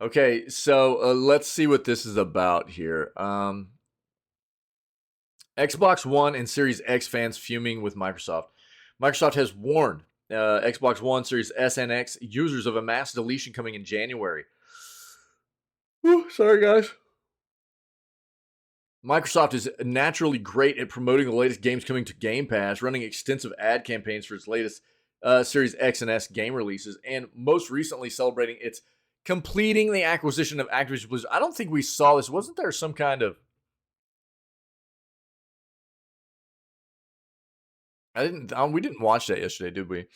Okay, so let's see what this is about here. Xbox One and Series X fans fuming with Microsoft. Microsoft has warned Xbox One, Series S and X users of a mass deletion coming in January. Whew, sorry, guys. Microsoft is naturally great at promoting the latest games coming to Game Pass, running extensive ad campaigns for its latest Series X and S game releases, and most recently celebrating its completing the acquisition of Activision Blizzard. I don't think we saw this. Wasn't there some kind of... we didn't watch that yesterday, did we?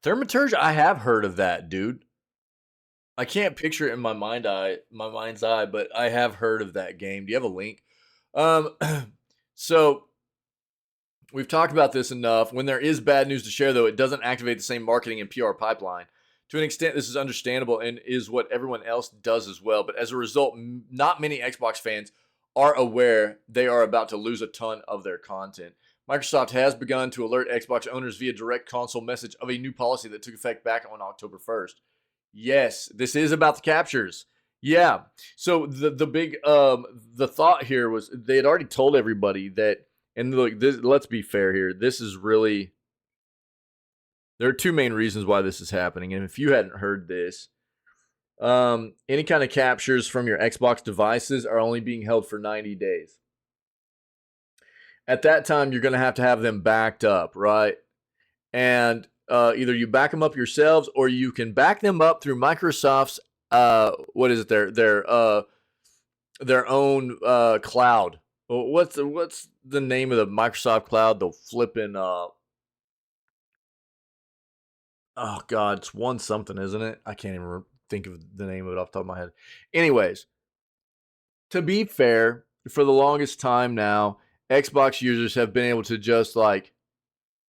Thaumaturge, I have heard of that, dude. I can't picture it in my mind's eye, but I have heard of that game. Do you have a link? Um, so we've talked about this enough. When there is bad news to share, though, it doesn't activate the same marketing and PR pipeline. To an extent, this is understandable and is what everyone else does as well. But as a result, not many Xbox fans are aware they are about to lose a ton of their content. Microsoft has begun to alert Xbox owners via direct console message of a new policy that took effect back on October 1st. Yes, this is about the captures. Yeah. So the big the thought here was they had already told everybody that, and look, this, let's be fair here. This is really, there are two main reasons why this is happening. And if you hadn't heard this, any kind of captures from your Xbox devices are only being held for 90 days. At that time, you're going to have them backed up, right? And either you back them up yourselves, or you can back them up through Microsoft's what is it? Their own cloud. What's the name of the Microsoft cloud? The flipping oh god, it's one something, isn't it? I can't even think of the name of it off the top of my head. Anyways, to be fair, for the longest time now, Xbox users have been able to just like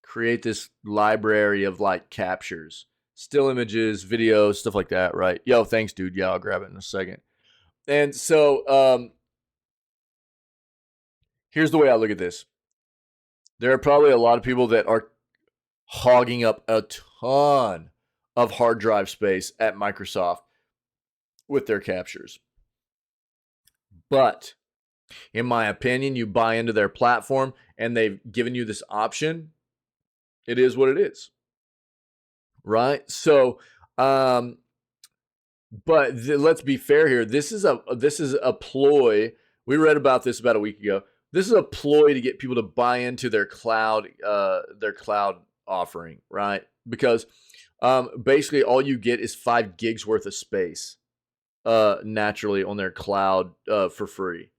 create this library of like captures, still images, videos, stuff like that, right? Yo, thanks, dude. Yeah, I'll grab it in a second. And so here's the way I look at this. There are probably a lot of people that are hogging up a ton of hard drive space at Microsoft with their captures. But in my opinion, you buy into their platform and they've given you this option. It is what it is. Right? So, but let's be fair here. This is a ploy. We read about this about a week ago. This is a ploy to get people to buy into their cloud offering, right? Because basically all you get is 5 gigs worth of space naturally on their cloud for free.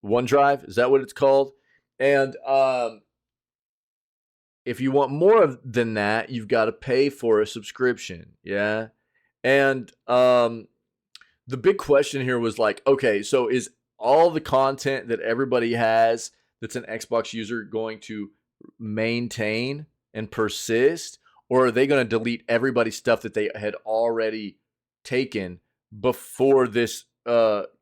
OneDrive, is that what it's called? And if you want more than that, you've got to pay for a subscription, yeah? And the big question here was like, okay, so is all the content that everybody has that's an Xbox user going to maintain and persist, or are they going to delete everybody's stuff that they had already taken before this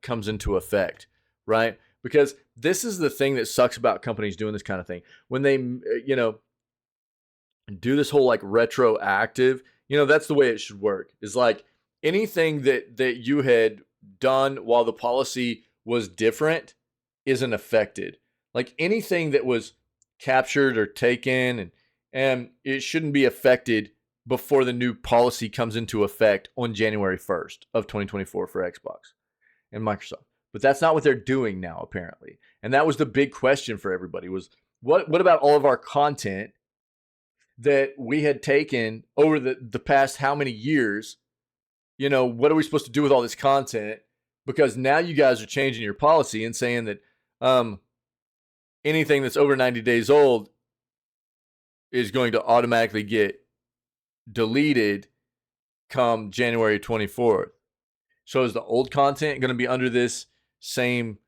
comes into effect, right? Because this is the thing that sucks about companies doing this kind of thing. When they, do this whole like retroactive, that's the way it should work. Is like anything that you had done while the policy was different isn't affected. Like anything that was captured or taken, and it shouldn't be affected before the new policy comes into effect on January 1st of 2024 for Xbox and Microsoft. But that's not what they're doing now, apparently. And that was the big question for everybody was, what about all of our content that we had taken over the past how many years? What are we supposed to do with all this content? Because now you guys are changing your policy and saying that anything that's over 90 days old is going to automatically get deleted come January 24th. So is the old content going to be under this same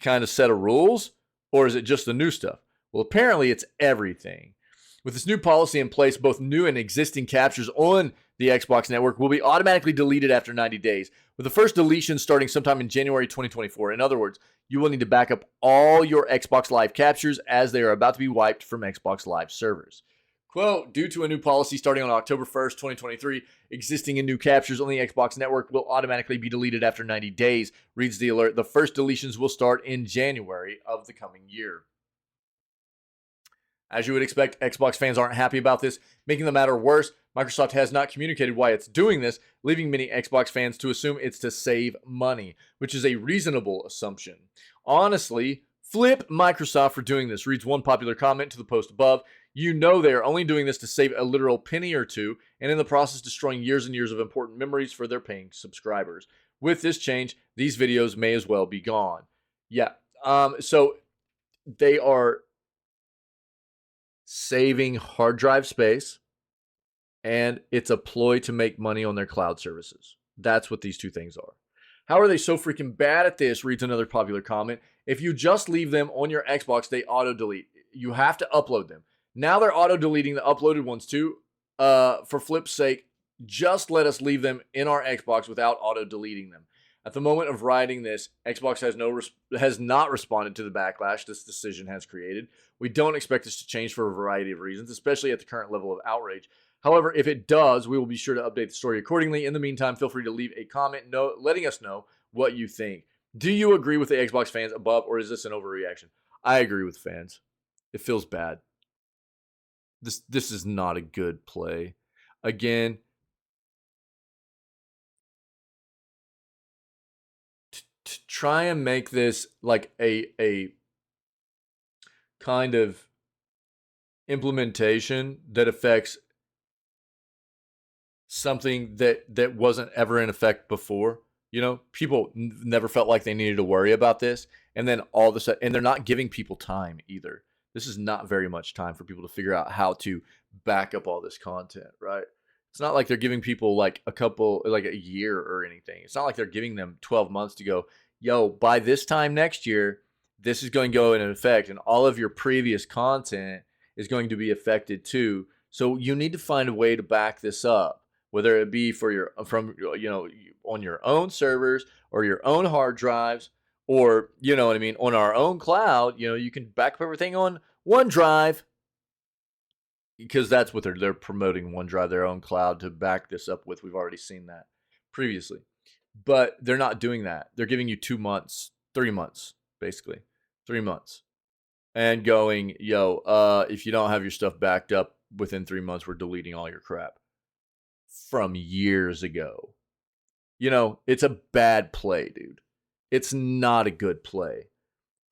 kind of set of rules, or is it just the new stuff? Well, apparently it's everything. With this new policy in place, both new and existing captures on the Xbox network will be automatically deleted after 90 days, with the first deletion starting sometime in January 2024. In other words, you will need to back up all your Xbox Live captures as they are about to be wiped from Xbox Live servers. Quote, due to a new policy starting on October 1st, 2023, existing and new captures on the Xbox network will automatically be deleted after 90 days, reads the alert. The first deletions will start in January of the coming year. As you would expect, Xbox fans aren't happy about this. Making the matter worse, Microsoft has not communicated why it's doing this, leaving many Xbox fans to assume it's to save money, which is a reasonable assumption. Honestly, flip Microsoft for doing this, reads one popular comment to the post above. You know they are only doing this to save a literal penny or two, and in the process destroying years and years of important memories for their paying subscribers. With this change, these videos may as well be gone. Yeah, so they are saving hard drive space, and it's a ploy to make money on their cloud services. That's what these two things are. How are they so freaking bad at this? Reads another popular comment. If you just leave them on your Xbox, they auto-delete. You have to upload them. Now they're auto-deleting the uploaded ones too. For flip's sake, just let us leave them in our Xbox without auto-deleting them. At the moment of writing this, Xbox has not responded to the backlash this decision has created. We don't expect this to change for a variety of reasons, especially at the current level of outrage. However, if it does, we will be sure to update the story accordingly. In the meantime, feel free to leave a comment letting us know what you think. Do you agree with the Xbox fans above, or is this an overreaction? I agree with fans. It feels bad. This is not a good play. Again, to try and make this like a kind of implementation that affects something that wasn't ever in effect before. You know, people never felt like they needed to worry about this, and then all of a sudden, and they're not giving people time either. This is not very much time for people to figure out how to back up all this content, right? It's not like they're giving people like a year or anything. It's not like they're giving them 12 months to go, yo, by this time next year, this is going to go into effect, and all of your previous content is going to be affected too. So you need to find a way to back this up, whether it be on your own servers or your own hard drives, or on our own cloud. You can back up everything on OneDrive, because that's what they're promoting, OneDrive, their own cloud, to back this up with. We've already seen that previously, but they're not doing that. They're giving you 2 months, 3 months, basically 3 months, and going, if you don't have your stuff backed up within 3 months, we're deleting all your crap from years ago. It's a bad play, dude. It's not a good play.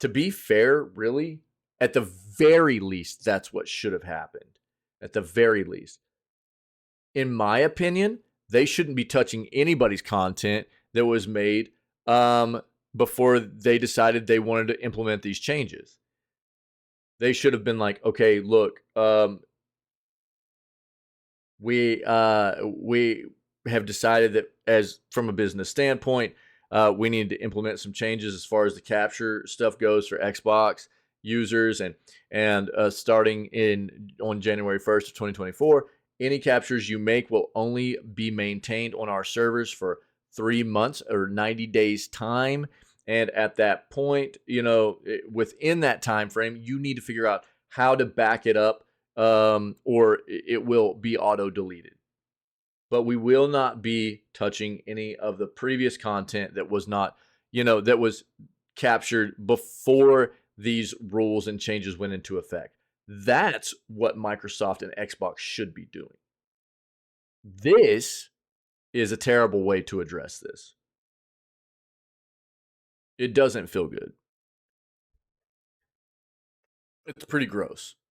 To be fair, really, at the very least, that's what should have happened. At the very least. In my opinion, they shouldn't be touching anybody's content that was made before they decided they wanted to implement these changes. They should have been like, okay, look, we have decided that, as from a business standpoint, we need to implement some changes as far as the capture stuff goes for Xbox users, and starting on January 1st of 2024, any captures you make will only be maintained on our servers for 3 months or 90 days time. And at that point, within that time frame, you need to figure out how to back it up, or it will be auto deleted. But we will not be touching any of the previous content that was not, that was captured before these rules and changes went into effect. That's what Microsoft and Xbox should be doing. This is a terrible way to address this. It doesn't feel good. It's pretty gross.